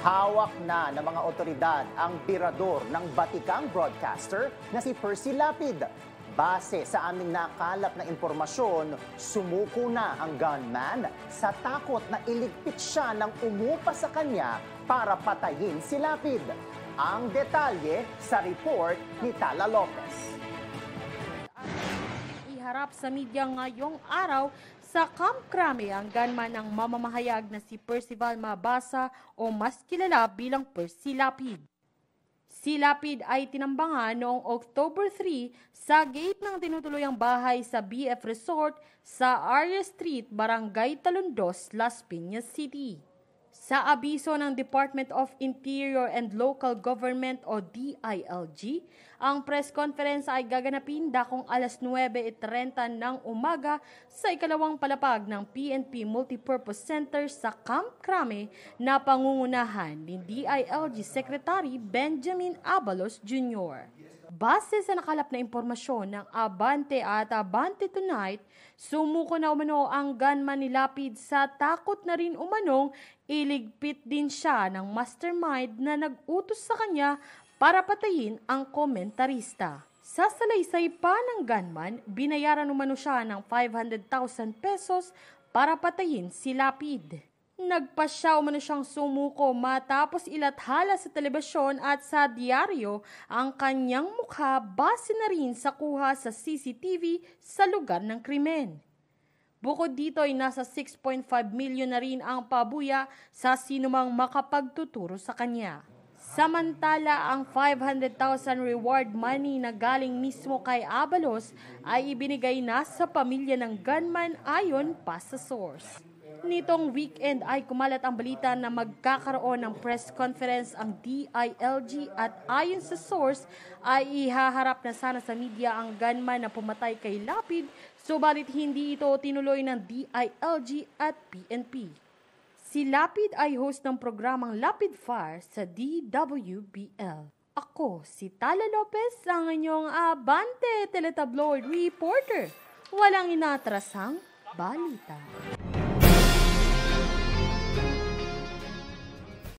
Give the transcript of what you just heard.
Hawak na ng mga otoridad ang tirador ng batikang broadcaster na si Percy Lapid. Base sa aming nakalap na impormasyon, sumuko na ang gunman sa takot na iligpit siya ng umupa sa kanya para patayin si Lapid. Ang detalye sa report ni Tala Lopez. Iharap sa media ngayong araw sa Camp Crame ang gunman ng mamamahayag na si Percival Mabasa o mas kilala bilang Percy Lapid. Si Lapid ay tinambangan noong October 3 sa gate ng tinutuluyang bahay sa BF Resort sa Arya Street, Barangay Talondos, Las Piñas City. Sa abiso ng Department of Interior and Local Government o DILG, ang press conference ay gaganapin dakong alas 9:30 ng umaga sa ikalawang palapag ng PNP Multipurpose Center sa Camp Crame na pangungunahan ni DILG Secretary Benjamin Abalos Jr. Base sa nakalap na impormasyon ng Abante at Abante Tonight, sumuko na umano ang gunman ni Lapid sa takot na rin umanong iligpit din siya ng mastermind na nag-utos sa kanya para patayin ang komentarista. Sa salaysay pa ng gunman, binayaran umano siya ng 500,000 pesos para patayin si Lapid. Nagpasya umano siyang sumuko matapos ilathala sa telebisyon at sa diaryo ang kanyang mukha base na rin sa kuha sa CCTV sa lugar ng krimen. Bukod dito ay nasa 6.5 million na rin ang pabuya sa sinumang makapagtuturo sa kanya. Samantala, ang 500,000 reward money na galing mismo kay Abalos ay ibinigay na sa pamilya ng gunman ayon pa sa source. Nitong weekend ay kumalat ang balita na magkakaroon ng press conference ang DILG at ayon sa source ay ihaharap na sana sa media ang gunman na pumatay kay Lapid, subalit hindi ito tinuloy ng DILG at PNP. Si Lapid ay host ng programang Lapid Fire sa DWBL. Ako si Tala Lopez, ang inyong Abante Teletabloid reporter. Walang inatrasang balita.